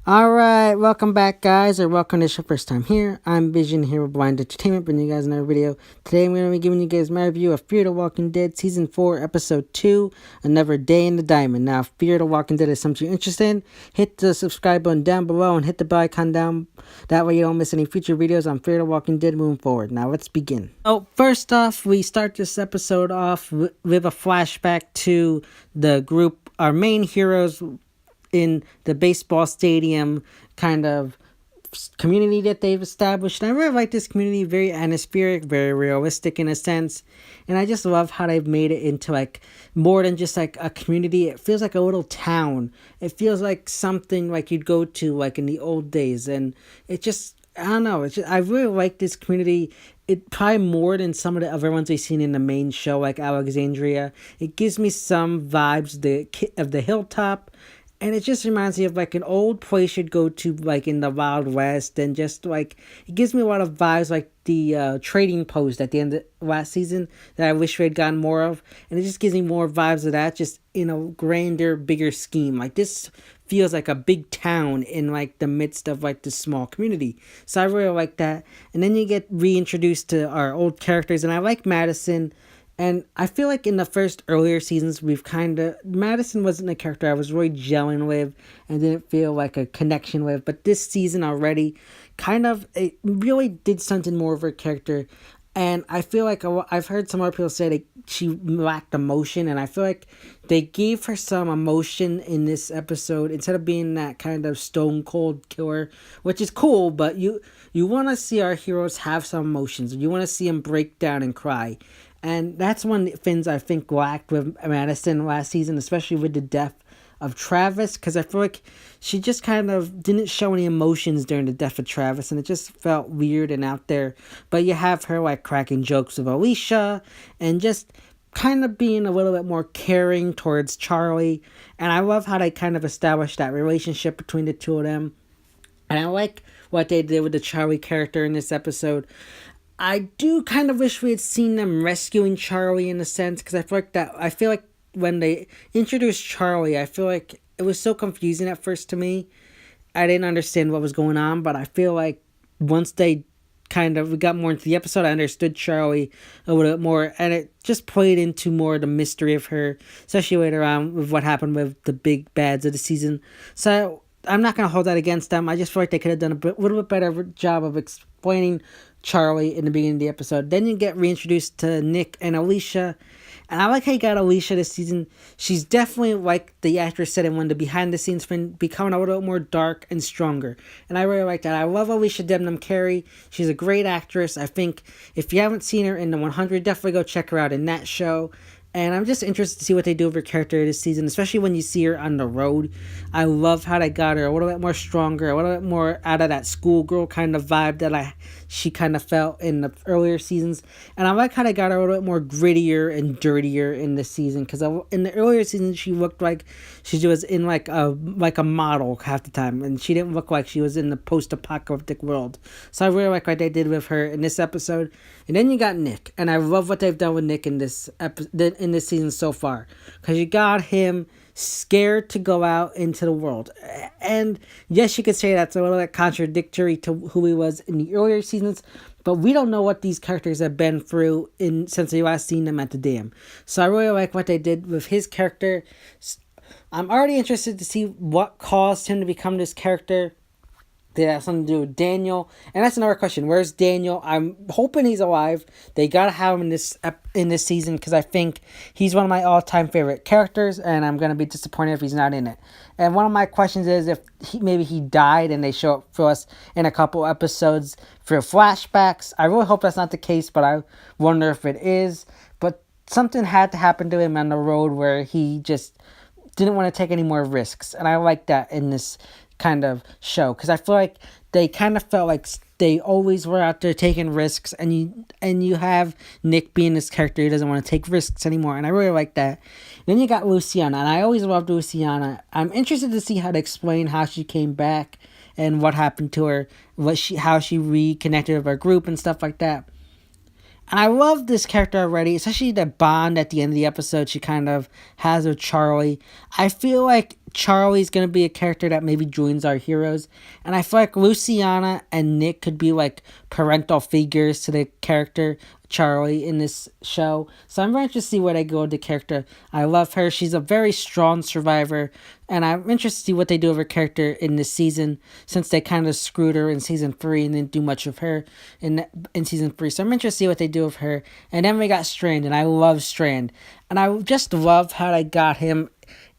Alright, welcome back, guys, or welcome to your first time here. I'm Vision here with Blind Entertainment, bringing you guys another video. Today, I'm going to be giving you guys my review of Fear the Walking Dead Season 4, Episode 2, Another Day in the Diamond. Now, if Fear the Walking Dead is something you're interested in, hit the subscribe button down below and hit the bell icon down. That way you don't miss any future videos on Fear the Walking Dead moving forward. Now, let's begin. Oh, first off, we start this episode off with a flashback to the group, our main heroes, in the baseball stadium kind of community that they've established. And I really like this community, very atmospheric, very realistic in a sense. And I just love how they've made it into like more than just like a community. It feels like a little town. It feels like something like you'd go to like in the old days. And it just, I don't know. It's just, I really like this community. It probably more than some of the other ones we've seen in the main show, like Alexandria. It gives me some vibes of the hilltop. And it just reminds me of like an old place you'd go to like in the Wild West, and just like it gives me a lot of vibes like the trading post at the end of last season that I wish we had gotten more of. And it just gives me more vibes of that, just in a grander, bigger scheme. Like this feels like a big town in like the midst of like this small community. So I really like that. And then you get reintroduced to our old characters, and I like Madison. And I feel like in the first earlier seasons, Madison wasn't a character I was really gelling with and didn't feel like a connection with. But this season already, it really did something more of her character. And I feel like I've heard some other people say that she lacked emotion. And I feel like they gave her some emotion in this episode instead of being that kind of stone cold killer, which is cool. But you want to see our heroes have some emotions. You want to see them break down and cry. And that's one of the things I think lacked with Madison last season, especially with the death of Travis, because I feel like she just kind of didn't show any emotions during the death of Travis, and it just felt weird and out there. But you have her like cracking jokes with Alicia, and just kind of being a little bit more caring towards Charlie. And I love how they kind of established that relationship between the two of them. And I like what they did with the Charlie character in this episode. I do kind of wish we had seen them rescuing Charlie in a sense, because I feel like when they introduced Charlie, I feel like it was so confusing at first to me. I didn't understand what was going on, but I feel like once we got more into the episode, I understood Charlie a little bit more, and it just played into more of the mystery of her, especially later on with what happened with the big bads of the season. So I'm not going to hold that against them. I just feel like they could have done a little bit better job of explaining Charlie in the beginning of the episode. Then you get reintroduced to Nick and Alicia. And I like how you got Alicia this season. She's definitely, like the actress said in one of the behind the scenes thing, becoming a little more dark and stronger. And I really like that. I love Alicia Debnam Carey. She's a great actress. I think if you haven't seen her in the 100, definitely go check her out in that show. And I'm just interested to see what they do with her character this season, especially when you see her on the road. I love how they got her a little bit more stronger, a little bit more out of that schoolgirl kind of vibe that she kind of felt in the earlier seasons. And I like how they got her a little bit more grittier and dirtier in this season, because in the earlier seasons she looked like she was in like a model half the time, and she didn't look like she was in the post-apocalyptic world. So I really like what they did with her in this episode. And then you got Nick, and I love what they've done with Nick in this season so far, because you got him scared to go out into the world. And yes, you could say that's a little bit contradictory to who he was in the earlier seasons, but we don't know what these characters have been through since we last seen them at the dam. So I really like what they did with his character. I'm already interested to see what caused him to become this character. Did it have something to do with Daniel? And that's another question. Where's Daniel? I'm hoping he's alive. They gotta have him in this season, because I think he's one of my all-time favorite characters, and I'm gonna be disappointed if he's not in it. And one of my questions is if maybe he died and they show up for us in a couple episodes for flashbacks. I really hope that's not the case, but I wonder if it is. But something had to happen to him on the road where he just didn't want to take any more risks, and I like that in this kind of show, because I feel like they kind of felt like they always were out there taking risks, and you have Nick being this character who doesn't want to take risks anymore, and I really like that. Then you got Luciana, and I always loved Luciana. I'm interested to see how to explain how she came back and what happened to her, how she reconnected with her group and stuff like that. And I love this character already, especially the bond at the end of the episode she kind of has with Charlie. I feel like Charlie's going to be a character that maybe joins our heroes. And I feel like Luciana and Nick could be like parental figures to the character Charlie in this show. So I'm very interested to see where they go with the character. I love her. She's a very strong survivor. And I'm interested to see what they do with her character in this season, since they kind of screwed her in season 3 and didn't do much of her in season 3. So I'm interested to see what they do with her. And then we got Strand, and I love Strand. And I just love how they got him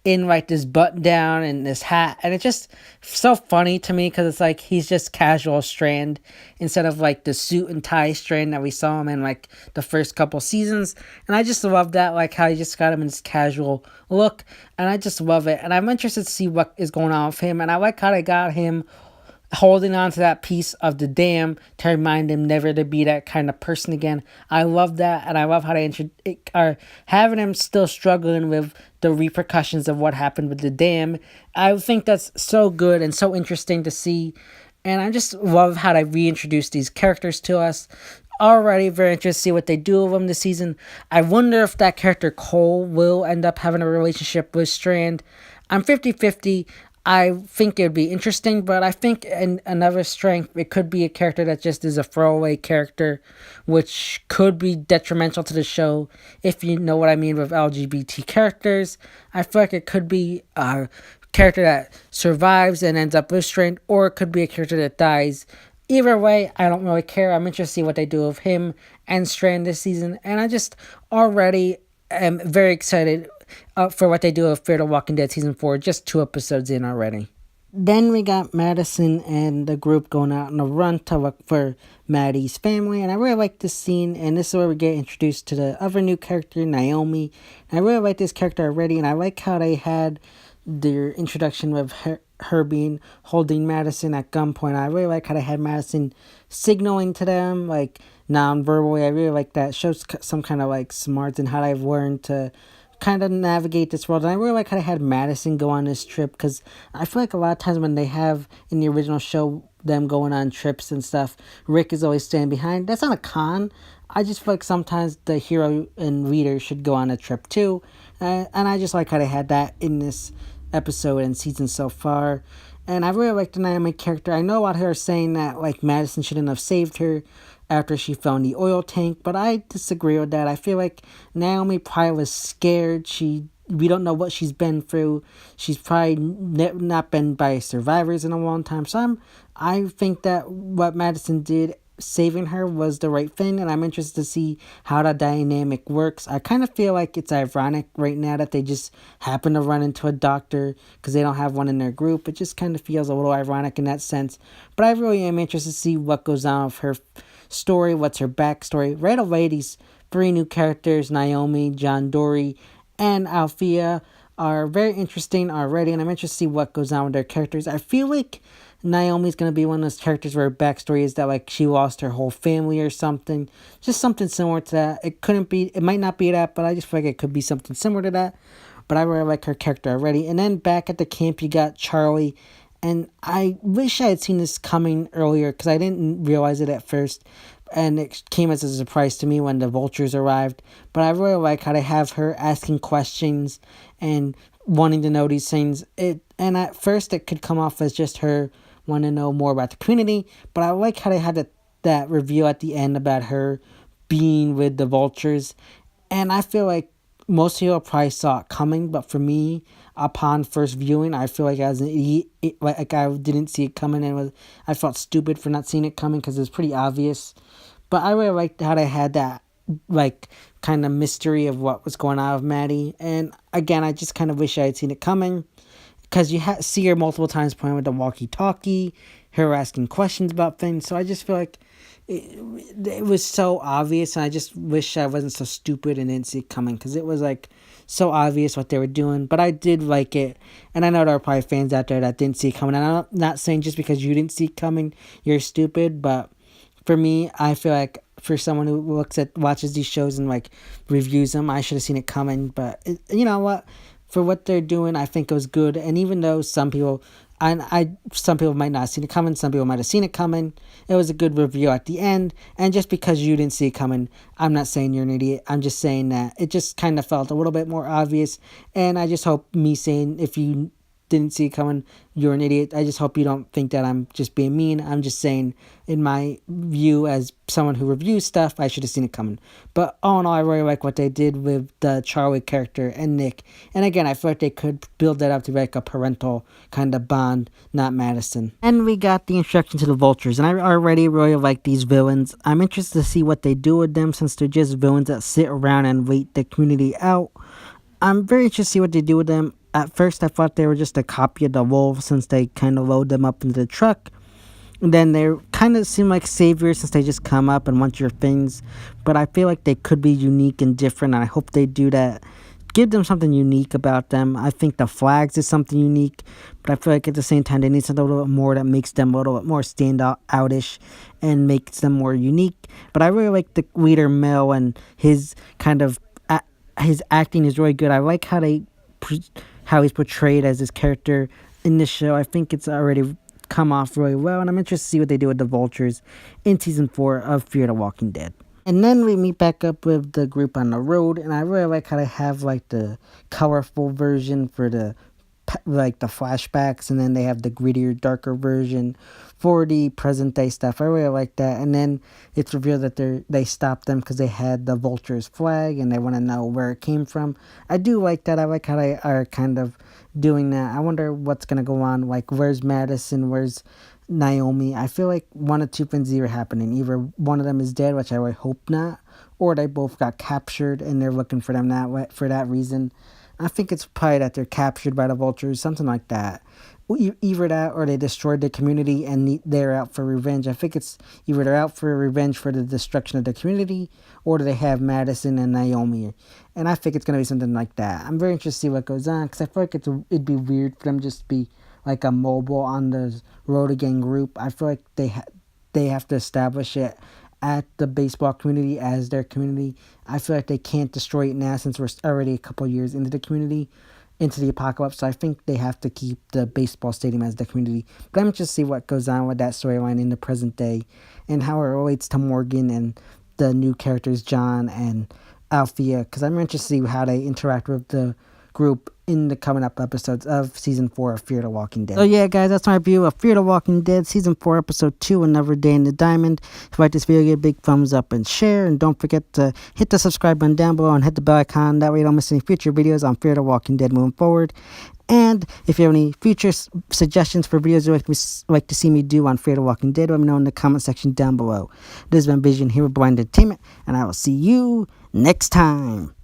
in like this button down and this hat, and it's just so funny to me because it's like he's just casual Strand instead of like the suit and tie Strand that we saw him in like the first couple seasons. And I just love that, like how he just got him in this casual look, and I just love it. And I'm interested to see what is going on with him, and I like how they got him holding on to that piece of the dam to remind him never to be that kind of person again. I love that, and I love how they are having him still struggling with the repercussions of what happened with the dam. I think that's so good and so interesting to see, and I just love how they reintroduce these characters to us. Already very interested to see what they do with them this season. I wonder if that character Cole will end up having a relationship with Strand. I'm 50-50. I think it would be interesting, but I think in another strength, it could be a character that just is a throwaway character, which could be detrimental to the show, if you know what I mean with LGBT characters. I feel like it could be a character that survives and ends up with strength, or it could be a character that dies. Either way, I don't really care. I'm interested to see what they do with him and Strand this season, and I just already am very excited for what they do with Fear the Walking Dead Season 4, just 2 episodes in already. Then we got Madison and the group going out on a run to look for Maddie's family, and I really like this scene, and this is where we get introduced to the other new character, Naomi. And I really like this character already, and I like how they had their introduction with her being holding Madison at gunpoint. I really like how they had Madison signaling to them, like non-verbally. I really like that. It shows some kind of like smarts and how they've learned to kind of navigate this world. And I really like how they had Madison go on this trip, because I feel like a lot of times when they have in the original show them going on trips and stuff, Rick is always standing behind. That's not a con. I just feel like sometimes the hero and reader should go on a trip too. And I just like how they had that in this episode and season so far. And I really like the Naomi character. I know a lot of her are saying that like Madison shouldn't have saved her after she found the oil tank, but I disagree with that. I feel like Naomi probably was scared. We don't know what she's been through. She's probably not been by survivors in a long time. So I think that what Madison did, saving her, was the right thing, and I'm interested to see how that dynamic works. I kind of feel like it's ironic right now that they just happen to run into a doctor because they don't have one in their group. It just kind of feels a little ironic in that sense. But I really am interested to see what goes on with her story, what's her backstory. Right away, these 3 new characters, Naomi, John Dory, and Althea, are very interesting already, and I'm interested to see what goes on with their characters. I feel like Naomi's going to be one of those characters where her backstory is that like she lost her whole family or something. Just something similar to that. It might not be that, but I just feel like it could be something similar to that. But I really like her character already. And then back at the camp, you got Charlie. And I wish I had seen this coming earlier, because I didn't realize it at first. And it came as a surprise to me when the vultures arrived. But I really like how they have her asking questions and wanting to know these things. And at first it could come off as just her wanting to know more about the community. But I like how they had that reveal at the end about her being with the vultures. And I feel like most people probably saw it coming, but for me, upon first viewing, I feel like as an idiot, like I didn't see it coming, and I felt stupid for not seeing it coming because it was pretty obvious. But I really liked how they had that like kind of mystery of what was going on with Maddie. And again, I just kind of wish I had seen it coming, because you see her multiple times playing with the walkie-talkie, her asking questions about things. So I just feel like it was so obvious, and I just wish I wasn't so stupid and didn't see it coming, because it was like so obvious what they were doing. But I did like it, and I know there are probably fans out there that didn't see it coming, and I'm not saying just because you didn't see it coming you're stupid, but for me, I feel like for someone who watches these shows and like reviews them, I should have seen it coming. But you know what, for what they're doing, I think it was good. And even though some people And some people might not have seen it coming, some people might have seen it coming. It was a good review at the end, and just because you didn't see it coming, I'm not saying you're an idiot. I'm just saying that it just kind of felt a little bit more obvious, and I just hope me saying if you didn't see it coming, you're an idiot. I just hope you don't think that I'm just being mean. I'm just saying, in my view as someone who reviews stuff, I should have seen it coming. But all in all, I really like what they did with the Charlie character and Nick. And again, I feel like they could build that up to like a parental kind of bond, not Madison. And we got the introduction to the Vultures, and I already really like these villains. I'm interested to see what they do with them, since they're just villains that sit around and wait the community out. I'm very interested to see what they do with them. At first, I thought they were just a copy of the wolves, since they kind of load them up into the truck. And then they kind of seem like saviors, since they just come up and want your things. But I feel like they could be unique and different, and I hope they do that. Give them something unique about them. I think the flags is something unique, but I feel like at the same time they need something a little bit more that makes them a little bit more outish and makes them more unique. But I really like the leader Mel, and his kind of his acting is really good. I like how how he's portrayed as his character in this show. I think it's already come off really well, and I'm interested to see what they do with the Vultures in season 4 of Fear the Walking Dead. And then we meet back up with the group on the road, and I really like how they have like the colorful version for the flashbacks, and then they have the grittier, darker version for the present day stuff. I really like that. And then it's revealed that they stopped them because they had the Vultures flag and they want to know where it came from. I do like that. I like how they are kind of doing that. I wonder what's gonna go on. Like, where's Madison? Where's Naomi? I feel like one of two things are happening. Either one of them is dead, which I would hope not, or they both got captured and they're looking for them for that reason. I think it's probably that they're captured by the Vultures, something like that. Either that or they destroyed the community and they're out for revenge. I think it's either they're out for revenge for the destruction of the community, or do they have Madison and Naomi. And I think it's going to be something like that. I'm very interested to see what goes on, because I feel like it'd be weird for them just to be like a mobile on the road again group. I feel like they have to establish it at the baseball community as their community. I feel like they can't destroy it now, since we're already a couple years into the community, into the apocalypse. So I think they have to keep the baseball stadium as the community. But I'm interested to see what goes on with that storyline in the present day, and how it relates to Morgan and the new characters John and Althea, because I'm interested to see how they interact with the group in the coming up episodes of season 4 of Fear the Walking Dead. So yeah, guys, that's my review of Fear the Walking Dead season 4 episode 2, Another Day in the Diamond. If you like this video, give a big thumbs up and share, and don't forget to hit the subscribe button down below and hit the bell icon. That way you don't miss any future videos on Fear the Walking Dead moving forward. And if you have any future suggestions for videos you'd like to see me do on Fear the Walking Dead, let me know in the comment section down below. This has been Vision here with Blind Entertainment, and I will see you next time.